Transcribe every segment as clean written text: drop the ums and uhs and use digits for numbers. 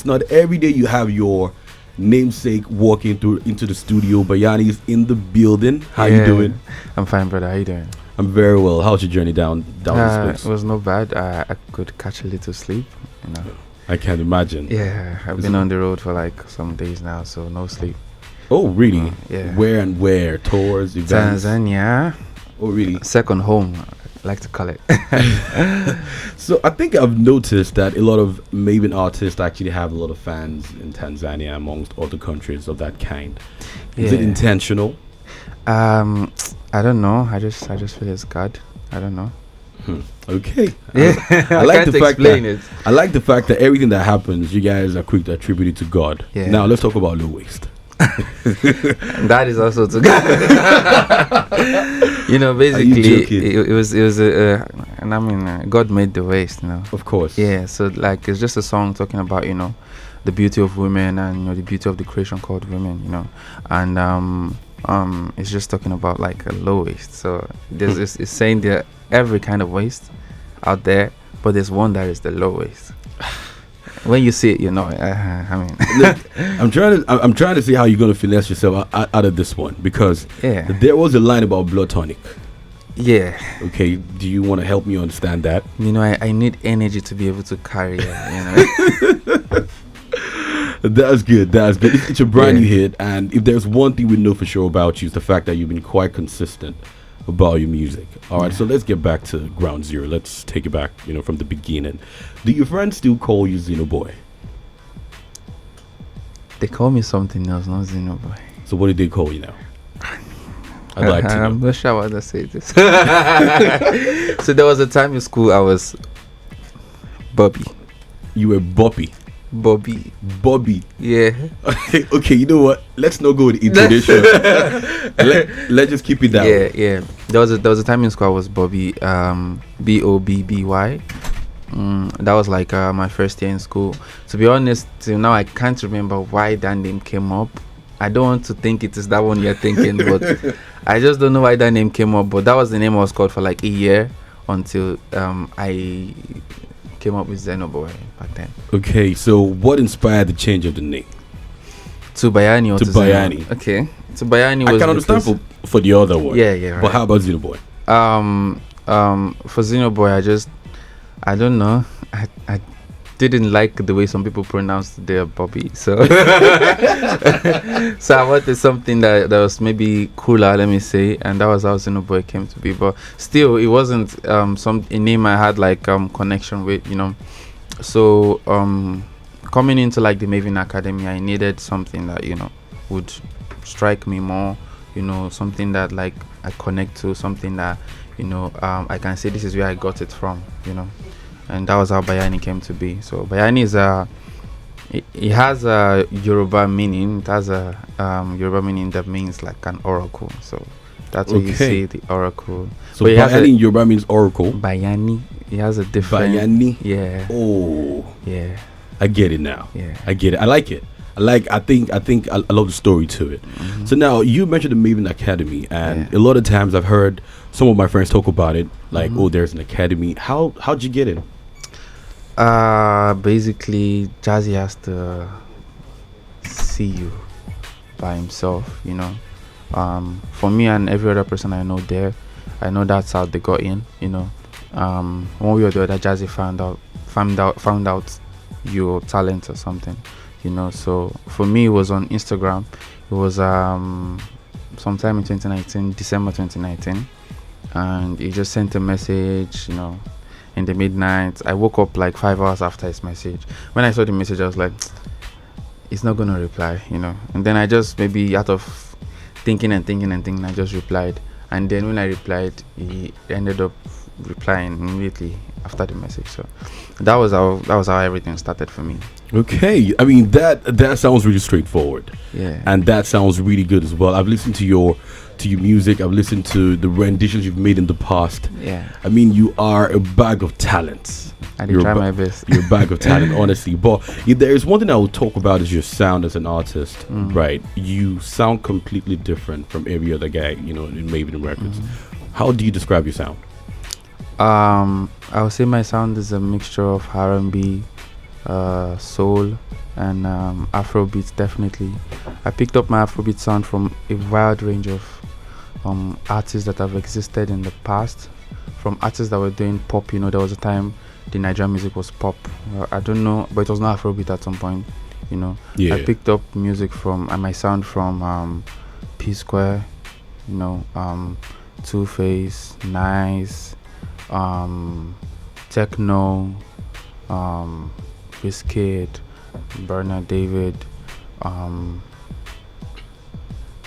it's not every day you have your namesake walking through into the studio. Bayani's in the building. How you doing? I'm fine, brother. How you doing? I'm very well. How's your journey down this place? It was not bad. I could catch a little sleep. I can't imagine. Yeah, I've been on the road for like some days now, so no sleep. Oh, really? Yeah. Where? Tours, events? Tanzania. Oh, really? Second home, I like to call it. So I think I've noticed that a lot of Maven artists actually have a lot of fans in Tanzania amongst other countries of that kind. Is it intentional? I don't know. I just feel it's God. I don't know. Okay. Yeah. I like I like the fact that everything that happens, you guys are quick to attribute it to God. Yeah. Now let's talk about low waist. That is also to God. Basically, it was and I mean, God made the waist. Of course. Yeah. So like, it's just a song talking about the beauty of women and the beauty of the creation called women. And it's just talking about like a low waist. So there's it's saying that every kind of waist out there, but there's one that is the low waist. When you see it, I mean, look, I'm trying to see how you're gonna finesse yourself out of this one, because there was a line about blood tonic. Yeah. Okay. Do you want to help me understand that? I need energy to be able to carry it. That's good. It's a brand new hit, and if there's one thing we know for sure about you, is the fact that you've been quite consistent about your music. All right, so let's get back to ground zero. Let's take it back, from the beginning. Do your friends still call you Zeno Boy? They call me something else, not Zeno Boy. So what do they call you now? I'd like to know. I'm not sure how to say this. So there was a time in school I was Bobby. You were Bobby. Bobby. Yeah. Okay, you know what? Let's not go with the intonation. Let's just keep it that way. Yeah. There was a time in school I was Bobby. Bobby. That was like my first year in school. To be honest, till now I can't remember why that name came up. I don't want to think it is that one you're thinking, but I just don't know why that name came up. But that was the name I was called for like a year until I came up with Zeno Boy back then. Okay, so what inspired the change of the name? To Bayani or to Bayani? Zeno? Okay, to Bayani was. I can understand for the other one. Yeah, right. But how about Zeno Boy? For Zeno Boy, I don't know. I didn't like the way some people pronounced their Bobby, so so I wanted something that was maybe cooler, let me say, and that was how Zeno Boy came to be. But still, it wasn't a name I had like connection with, So coming into like the Maven Academy, I needed something that would strike me more, something that like I connect to, something that I can say this is where I got it from, and that was how Bayani came to be. So Bayani is it has a Yoruba meaning. It has a Yoruba meaning that means like an oracle. So that's what you see, the oracle. So Bayani in Yoruba means oracle. Bayani, it has a different. Bayani. Yeah. Oh. Yeah. I get it now. Yeah. I get it. I like it. I think I love the story to it. Mm-hmm. So now you mentioned the Maven Academy, and a lot of times I've heard some of my friends talk about it, like, oh, there's an academy. How'd you get in? Basically, Jazzy has to see you by himself, For me and every other person I know there, I know that's how they got in, One way or the other, Jazzy found out your talent or something, So for me, it was on Instagram. It was sometime in 2019, December 2019, and he just sent a message, in the midnight. I woke up like 5 hours after his message. When I saw the message, I was like, he's not gonna reply, And then I just, maybe out of thinking, I just replied. And then when I replied, he ended up replying immediately after the message. So that was how everything started for me. Okay, I mean that sounds really straightforward. Yeah, and that sounds really good as well. I've listened to your music. I've listened to the renditions you've made in the past. Yeah, I mean, you are a bag of talents. I did try my best. You're a bag of talent, honestly. But if there is one thing I will talk about is your sound as an artist, right? You sound completely different from every other guy, in Maven Records. How do you describe your sound? I would say my sound is a mixture of R&B, soul, and Afrobeat. Definitely, I picked up my Afrobeat sound from a wide range of artists that have existed in the past. From artists that were doing pop, there was a time the Nigerian music was pop. I don't know, but it was not Afrobeat at some point. Yeah. I picked up music from and my sound from P Square, Two Face, Nice, Techno, Wizkid, Bernard David.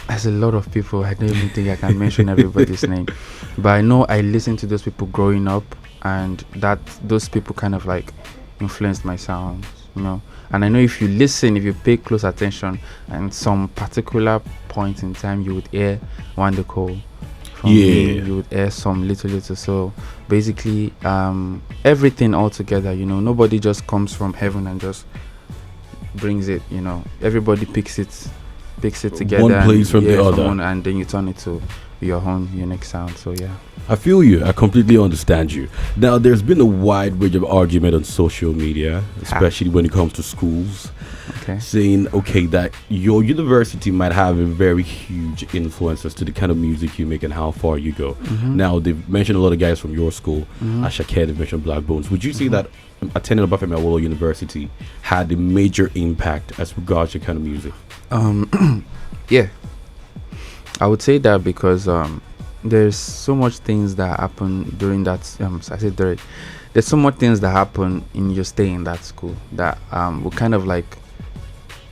There's a lot of people. I don't even think I can mention everybody's name, but I know I listened to those people growing up, and that those people kind of like influenced my sound, And I know if you listen, if you pay close attention, and some particular point in time, you would hear Wanda Cole. From me, you would hear some little. So basically, everything all together. Nobody just comes from heaven and just brings it. Everybody picks it together. One plays from the other, and then you turn it to your own unique sound. So yeah. I feel you. I completely understand you. Now, there's been a wide range of argument on social media, especially when it comes to schools, saying, that your university might have a very huge influence as to the kind of music you make and how far you go. Now, they've mentioned a lot of guys from your school, Ashake, they've mentioned Black Bones. Would you say that attending Obafemi Awolowo University had a major impact as regards to kind of music? Yeah. I would say that because there's so much things that happen during that. There's so much things that happen in your stay in that school that will kind of like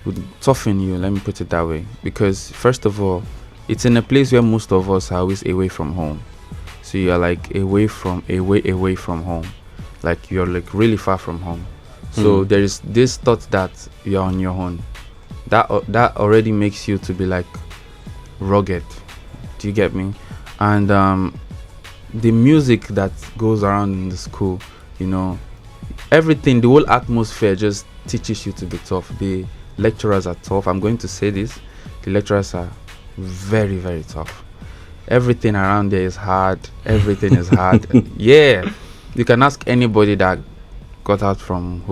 would toughen you. Let me put it that way. Because first of all, it's in a place where most of us are always away from home. So you're like away from home, like you're like really far from home. So there is this thought that you're on your own. That already makes you to be like rugged. Do you get me? And the music that goes around in the school, everything, the whole atmosphere just teaches you to be tough. The lecturers are tough. I'm going to say this. The lecturers are very, very tough. Everything around there is hard. Everything is hard. Yeah. You can ask anybody that got out from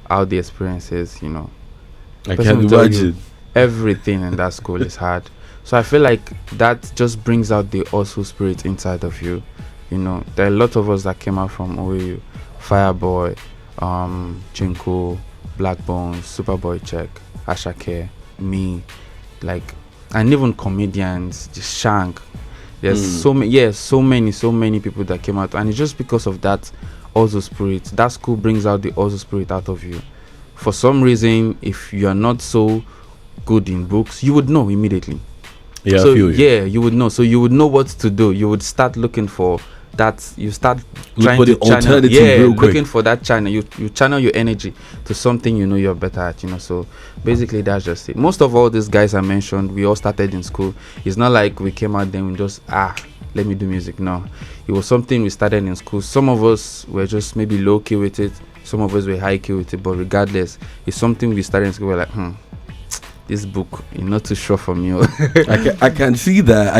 how the experience is, I can't imagine. Everything in that school is hard. So I feel like that just brings out the hustle spirit inside of you. There are a lot of us that came out from OAU, Fireboy, Chinko, Black Bones, Superboy Check, Ashake, me, and even comedians, just Shank. There's so many people that came out, and it's just because of that hustle spirit. That school brings out the hustle spirit out of you. For some reason, if you are not so good in books, you would know immediately. Yeah, so I feel you. Yeah, you would know. So you would know what to do. You would start looking for that. You start trying to channel. Yeah, looking for that channel. You channel your energy to something you're better at. So basically that's just it. Most of all these guys I mentioned, we all started in school. It's not like we came out then we just let me do music. No, it was something we started in school. Some of us were just maybe low key with it. Some of us were high key with it. But regardless, it's something we started in school. We're like, this book is not too sure for me. I can see that.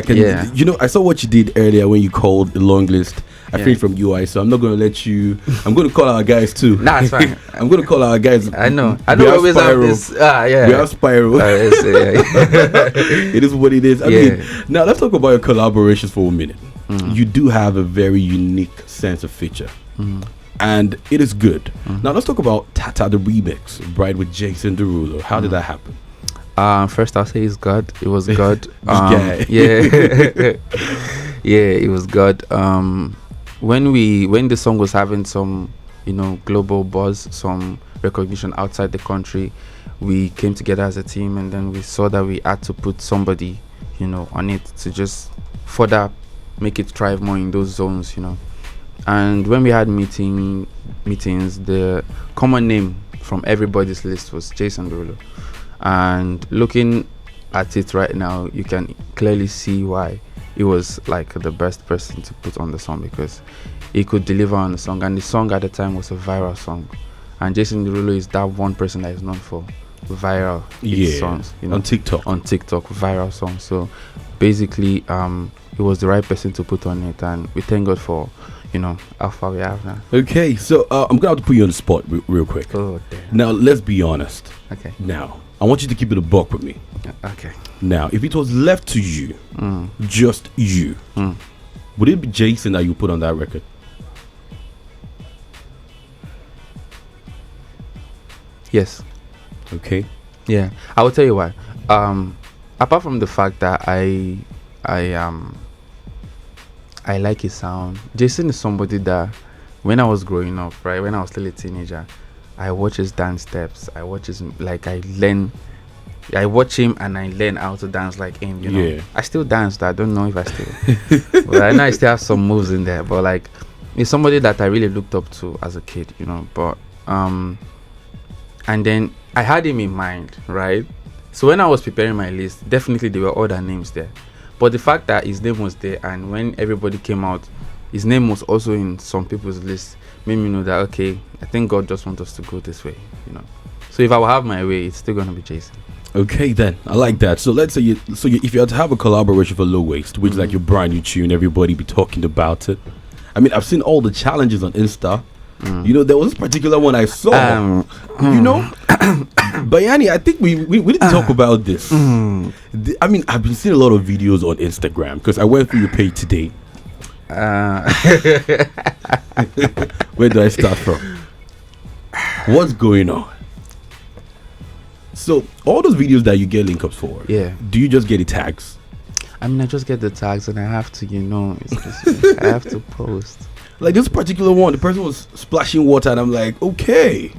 I saw what you did earlier when you called the long list. I think from UI, so I'm not going to let you. I'm going to call our guys too. Nah, it's fine. I'm going to call our guys. I know. We always have this. We have Spiral. It is what it is. I mean, now let's talk about your collaborations for a minute. You do have a very unique sense of feature. And it is good. Now let's talk about Tata the remix, right, with Jason Derulo. How did that happen? First I'll say it's God. It was God. Yeah, it was God. When the song was having some, global buzz, some recognition outside the country, we came together as a team, and then we saw that we had to put somebody, on it to just further make it thrive more in those zones, And when we had meetings, the common name from everybody's list was Jason Derulo. And looking at it right now, you can clearly see why he was like the best person to put on the song, because he could deliver on the song, and the song at the time was a viral song. And Jason Derulo is that one person that is known for viral songs, on TikTok, viral songs. So basically, he was the right person to put on it, and we thank God for how far we have now. Okay, so I'm gonna have to put you on the spot real quick. Oh, damn. Now let's be honest. Okay. Now I want you to keep it a buck with me. Okay. Now, if it was left to you, just you, would it be Jason that you put on that record? Yes. Okay. Yeah. I will tell you why. Apart from the fact that I like his sound, Jason is somebody that when I was growing up, right, when I was still a teenager, I watch his dance steps. I watch his I watch him and I learn how to dance like him, Yeah. I still dance. I don't know if I still but I know I still have some moves in there. But like, it's somebody that I really looked up to as a kid, But and then I had him in mind, right? So when I was preparing my list, definitely there were other names there. But the fact that his name was there, and when everybody came out, his name was also in some people's list, made me know that, okay, I think God just wants us to go this way, So if I will have my way, it's still going to be Jason. Okay, then. I like that. So let's say if you had to have a collaboration for Low Waist, which is like your brand new tune, everybody be talking about it. I mean, I've seen all the challenges on Insta. There was this particular one I saw. Bayani, I think we didn't talk about this. I mean, I've been seeing a lot of videos on Instagram because I went through your page today. Where do I start from? What's going on? So, all those videos that you get link ups for, do you just get the tags? I mean, I just get the tags and I have to, I have to post. Like this particular one, the person was splashing water, and I'm like, okay,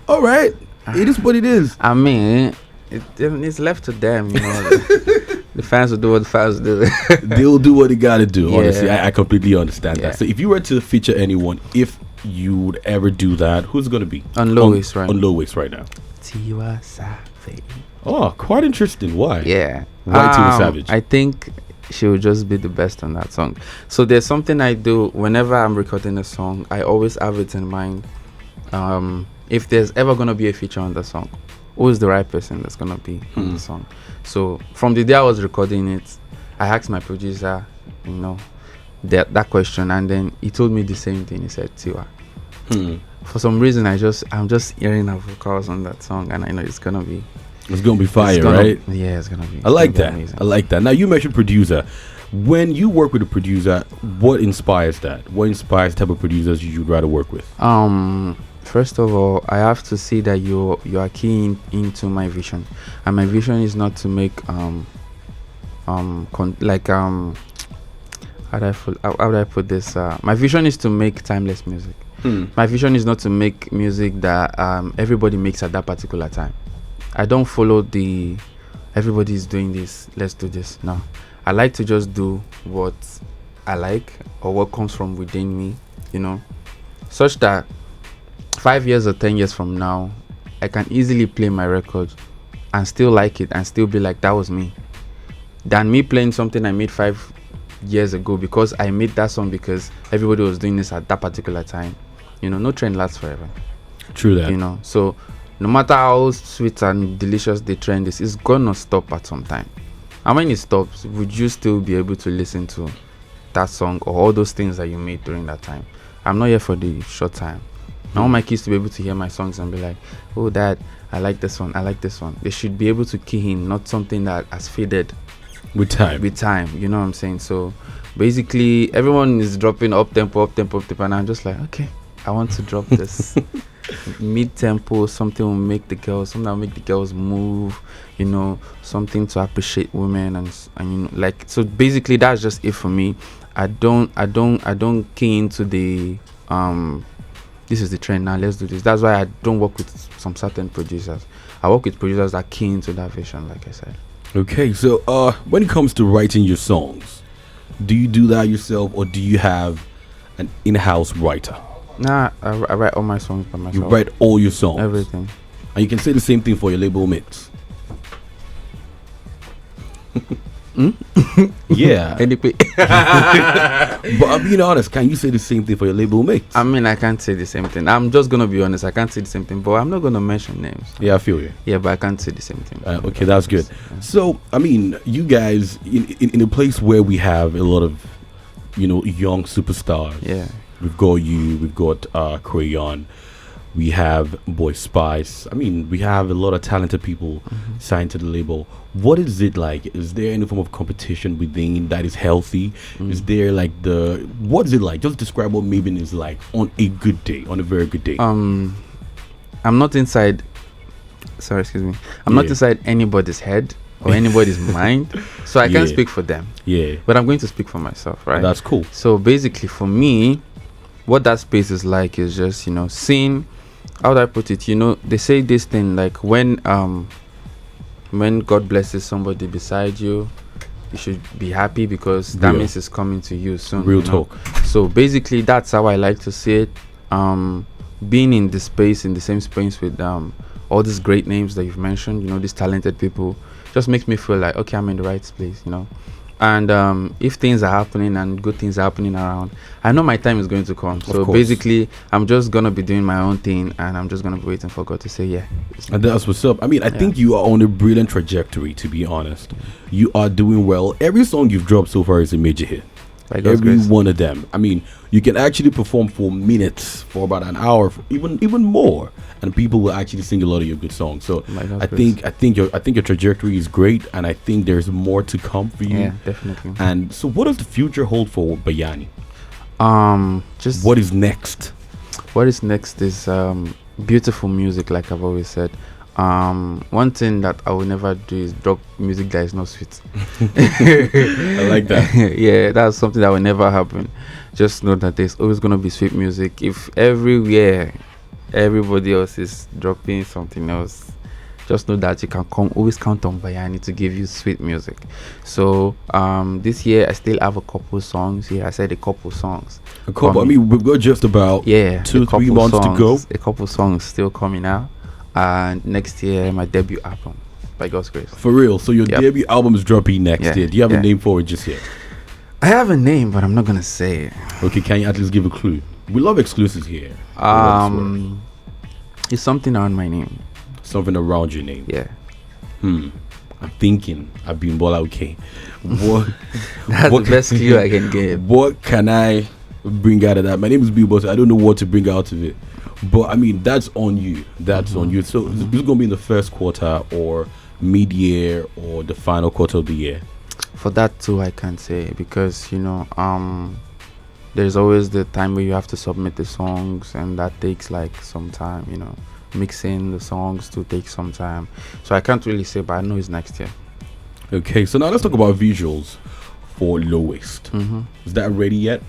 all right, it is what it is. I mean, it's left to them, The fans will do what the fans do. They'll do what they gotta do. Honestly, I completely understand that. So, if you were to feature anyone, if you would ever do that, who's gonna be on Low Waist right now? Tiwa Savage. Oh, quite interesting. Why? Yeah. Why Tiwa Savage? I think she will just be the best on that song. So there's something I do whenever I'm recording a song. I always have it in mind. If there's ever gonna be a feature on the song, who is the right person that's gonna be on the song? So from the day I was recording it, I asked my producer, that question, and then he told me the same thing. He said Tiwa. For some reason, I'm just hearing her vocals on that song, and I know it's gonna be fire, right? Yeah, it's gonna be. I like that. Amazing. I like that. Now you mentioned producer. When you work with a producer, what inspires that? What inspires the type of producers you'd rather work with? First of all, I have to see that you are keying into my vision, and my vision is not to make how do I put this? My vision is to make timeless music. My vision is not to make music that everybody makes at that particular time. I don't follow the everybody's doing this, let's do this. No, I like to just do what I like or what comes from within me, such that 5 years or 10 years from now, I can easily play my record and still like it and still be like, that was me, than me playing something I made 5 years ago because I made that song because everybody was doing this at that particular time. No trend lasts forever. True that. So no matter how sweet and delicious the trend is, it's gonna stop at some time. And when it stops, would you still be able to listen to that song or all those things that you made during that time? I'm not here for the short time. I want my kids to be able to hear my songs and be like, oh, Dad, I like this one, I like this one. They should be able to key in, not something that has faded with time. You know what I'm saying? So basically, everyone is dropping up tempo, and I'm just like, okay, I want to drop this mid tempo, something will make the girls move, something to appreciate women and so basically that's just it for me. I don't key into the this is the trend now, let's do this. That's why I don't work with some certain producers. I work with producers that key into that vision, like I said. Okay, so when it comes to writing your songs, do you do that yourself or do you have an in-house writer? Nah, I write all my songs by myself. You write all your songs? Everything. And you can say the same thing for your label mates. Yeah. But I'm being honest, can you say the same thing for your label mates? I mean, I can't say the same thing. I'm just gonna be honest, I can't say the same thing, but I'm not gonna mention names. Yeah, I feel you. Yeah, but I can't say the same thing. Okay, that's good. So I mean, you guys in a place where we have a lot of young superstars, We've got you. We've got Crayon. We have Boy Spice. I mean, we have a lot of talented people signed to the label. What is it like? Is there any form of competition within that is healthy? Is there like what is it like? Just describe what Maven is like on a good day, on a very good day. I'm not inside. Sorry, excuse me. I'm not inside anybody's head or anybody's mind, so I can't speak for them. Yeah. But I'm going to speak for myself, right? That's cool. So basically, for me, what that space is like is just, you know, seeing. How do I put it? You know, they say this thing like when God blesses somebody beside you, you should be happy because that means it's coming to you soon. Real you know? talk. So basically, that's how I like to see it. Being in the space, in the same space with all these great names that you've mentioned, you know, these talented people, just makes me feel like, okay, I'm in the right place, you know. And if things are happening and good things are happening around, I know my time is going to come. So basically, I'm just going to be doing my own thing, and I'm just going to be waiting for God to say, yeah. And that's what's up. I mean, I think you are on a brilliant trajectory, to be honest. You are doing well. Every song you've dropped so far is a major hit. Every one of them. I mean, you can actually perform for minutes, for about an hour, even more, and people will actually sing a lot of your good songs. So I think your trajectory is great, and I think there's more to come for you. Yeah, definitely. And so, what does the future hold for Bayani? Just what is next? What is next is beautiful music, like I've always said. One thing that I will never do is drop music that is not sweet. I like that. Yeah, that's something that will never happen. Just know that there's always going to be sweet music. If everywhere everybody else is dropping something else, just know that you can always count on Bayani to give you sweet music. So this year I still have a couple songs. Yeah, I said a couple songs. A couple. I mean, we've got just about 2-3 months to go. A couple songs still coming out. And next year, my debut album, by God's grace. For real? So your debut album is dropping next year. Do you have a name for it just yet? I have a name, but I'm not gonna say it. Okay, can you at least give a clue? We love exclusives here. It's something around my name. Something around your name. Yeah. I'm thinking Abimbola. Okay. What? That's the best clue I can give. What can I bring out of that? My name is Bilbo, so I don't know what to bring out of it. But I mean, that's on you. That's on you. So it's going to be in the first quarter or mid-year or the final quarter of the year. For that too, I can't say because, you know, there's always the time where you have to submit the songs, and that takes like some time, you know. Mixing the songs to take some time. So I can't really say, but I know it's next year. Okay, so now let's talk about visuals for Low Waist. Is that ready yet?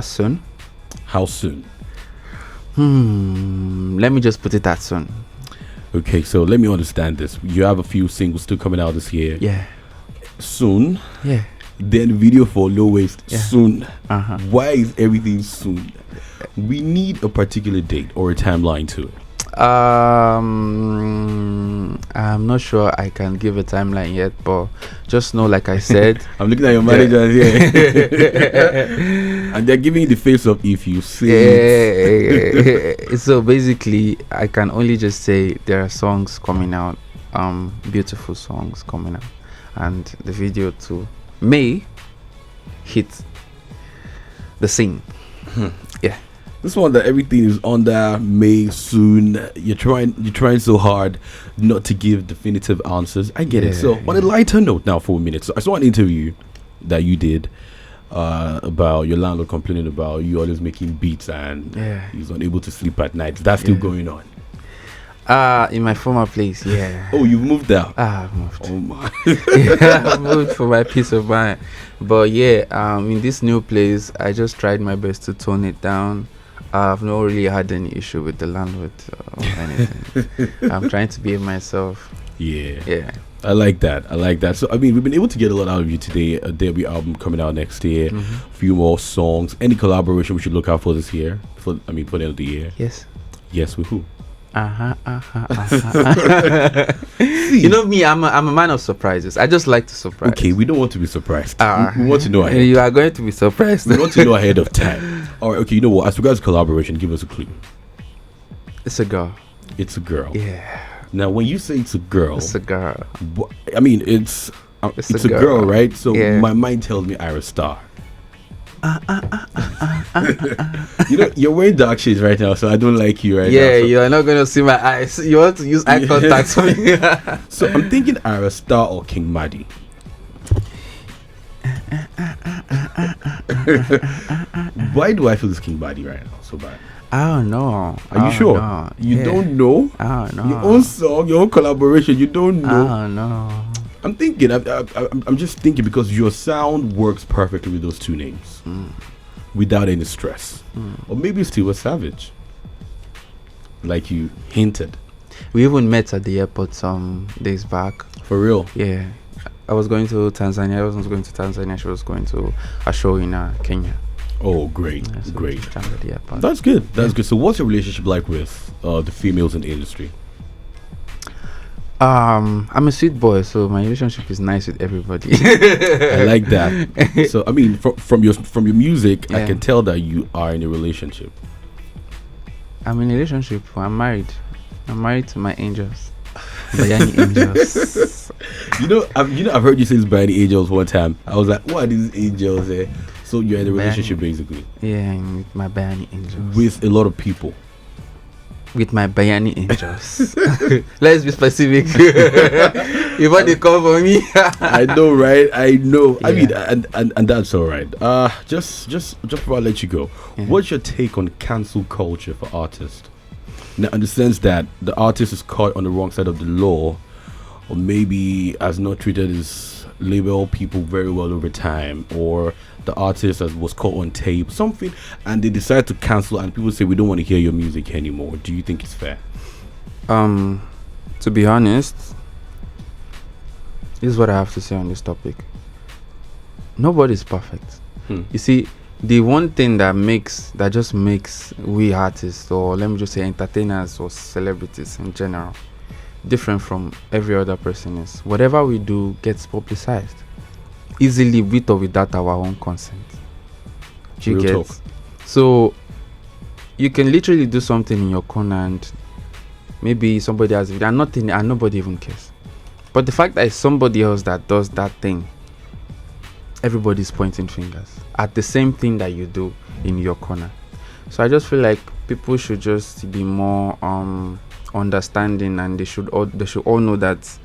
Soon. How soon? Let me just put it that soon. Okay, so let me understand this. You have a few singles still coming out this year. Yeah. Soon. Yeah. Then video for Low Waist soon. Why is everything soon? We need a particular date or a timeline to it. I'm not sure I can give a timeline yet, but just know, like I said, I'm looking at your manager here, and they're giving you the face of if you say. So basically, I can only just say there are songs coming out, beautiful songs coming out, and the video too may hit the scene. Yeah. This one that everything is under May soon. You're trying so hard not to give definitive answers. I get it. So on a lighter note now for a minute. So I saw an interview that you did about your landlord complaining about you always making beats and he's unable to sleep at night. Is that still going on? In my former place, yeah. Oh, you've moved out? I've moved. Oh my. I moved for my peace of mind. But yeah, in this new place, I just tried my best to tone it down. I've not really had any issue with the landlord or anything. I'm trying to be myself. Yeah. I like that. So I mean, we've been able to get a lot out of you today. A debut album coming out next year. A few more songs. Any collaboration we should look out for this year? For the end of the year. Yes. With who? You know me, I'm a man of surprises. I just like to surprise. Okay, we don't want to be surprised. We want to know ahead. You are going to be surprised. We want to know ahead of time. All right, okay, you know what? As regards collaboration, give us a clue. It's a girl. It's a girl. Yeah. Now, when you say it's a girl, it's a girl. I mean, it's a girl, right? So my mind tells me Ira Star. You know, you're wearing dark shades right now, so I don't like you right now. Yeah, So. you're not gonna see my eyes. You want to use eye contact with me? So I'm thinking Ara Star or King Madi. Why do I feel this King Madi right now so bad? I don't know. Are you sure? Know. You don't know? I don't know. Your own song, your own collaboration, you don't know? I don't know. I'm thinking, I'm just thinking because your sound works perfectly with those two names without any stress. Or maybe it's Tiwa Savage, like you hinted. We even met at the airport some days back. For real? Yeah. I was going to Tanzania. I wasn't going to Tanzania. She was going to a show in Kenya. Oh, great, Yeah, so great. we jammed at the airport. That's good. That's good. So, what's your relationship like with the females in the industry? I'm a sweet boy, so my relationship is nice with everybody. I like that. So, I mean, from your music, I Yeah. can tell that you are in a relationship. I'm in a relationship. I'm married. I'm married to my angels. Bayani angels. I've heard you say this Bayani Angels one time. I was like, what are these angels there? So you're in a relationship basically. Yeah, I'm with my Bayani angels. With a lot of people. With my Bayani angels. Let's be specific. If what they call for me. I know, right? I know. I mean, Yeah. and that's all right. Just before I let you go, Yeah. what's your take on cancel culture for artists? Now, in the sense that the artist is caught on the wrong side of the law, or maybe has not treated his label people very well over time, or the artist was caught on tape, something, and they decide to cancel, and people say we don't want to hear your music anymore. Do you think it's fair? To be honest, this is what I have to say on this topic. Nobody's perfect. You see, the one thing that just makes we artists, or let me just say entertainers or celebrities in general, different from every other person is whatever we do gets publicized easily, with or without our own consent. Do you Real get? talk. So you can literally do something in your corner and maybe somebody has and nothing and nobody even cares. But the fact that it's somebody else that does that thing, everybody's pointing fingers at the same thing that you do in your corner. So I just feel like people should just be more understanding, and they should all know that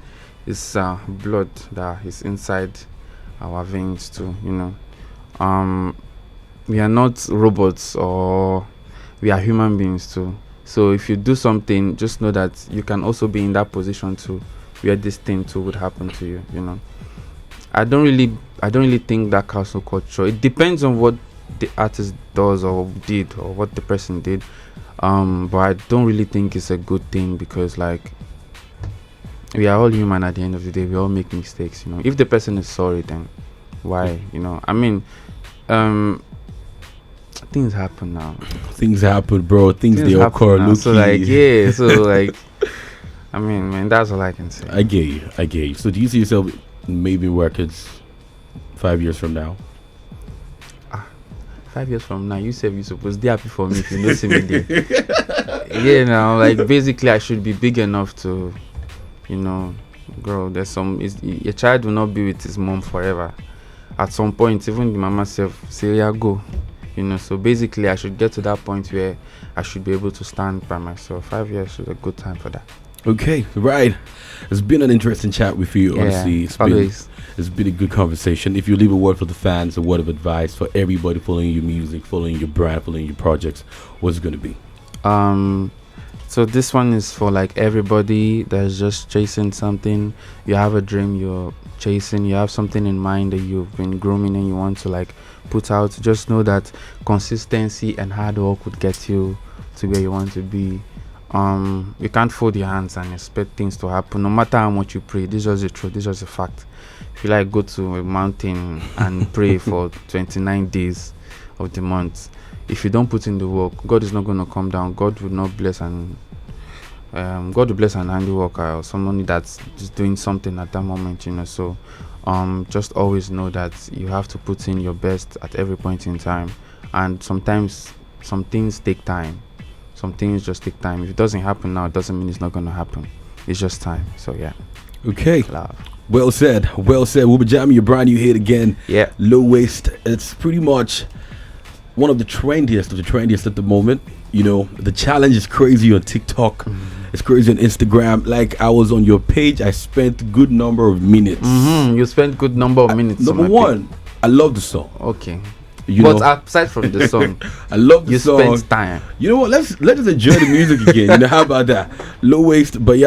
it's blood that is inside our veins too. We are not robots, or we are human beings too. So if you do something, just know that you can also be in that position too, where this thing too would happen to you. I don't really think that cancel culture. It depends on what the artist does or did, or what the person did. But I don't really think it's a good thing, because like we are all human at the end of the day. We all make mistakes. If the person is sorry, then why? I mean, things happen now. Things happen, bro. Things they occur. Now. So like, yeah. So like, I mean, man, that's all I can say. I get you. So do you see yourself maybe records 5 years from now? 5 years from now, you said you supposed to be happy for me if you don't see me there. Yeah, now like basically I should be big enough to, grow. Your child will not be with his mom forever. At some point, even the mama self say, yeah, go. So basically I should get to that point where I should be able to stand by myself. 5 years is a good time for that. Okay, right. It's been an interesting chat with you, Yeah, honestly. It's been a good conversation. If you leave a word for the fans, a word of advice for everybody following your music, following your brand, following your projects, what's it going to be? So this one is for like everybody that's just chasing something. You have a dream you're chasing, you have something in mind that you've been grooming and you want to like put out. Just know that consistency and hard work would get you to where you want to be. You can't fold your hands and expect things to happen no matter how much you pray. This is the truth. This is a fact. If you like go to a mountain and pray for 29 days of the month, if you don't put in the work, God is not going to come down. God will not bless, and God will bless an handiwork or someone that's just doing something at that moment. So just always know that you have to put in your best at every point in time, and sometimes some things take time. Some things just take time. If it doesn't happen now, it doesn't mean it's not going to happen. It's just time. So yeah. Okay. Love. Well said. We'll be jamming your brand new hit again. Yeah. Low Waist. It's pretty much one of the trendiest at the moment. You know, the challenge is crazy on TikTok. It's crazy on Instagram. Like, I was on your page, I spent good number of minutes. You spent good number of minutes. Number on my one, page. I love the song. Okay. But aside from the song, I love the you song. spent time. You know what? Let us enjoy the music again. You know, how about that? Low waist, but yeah.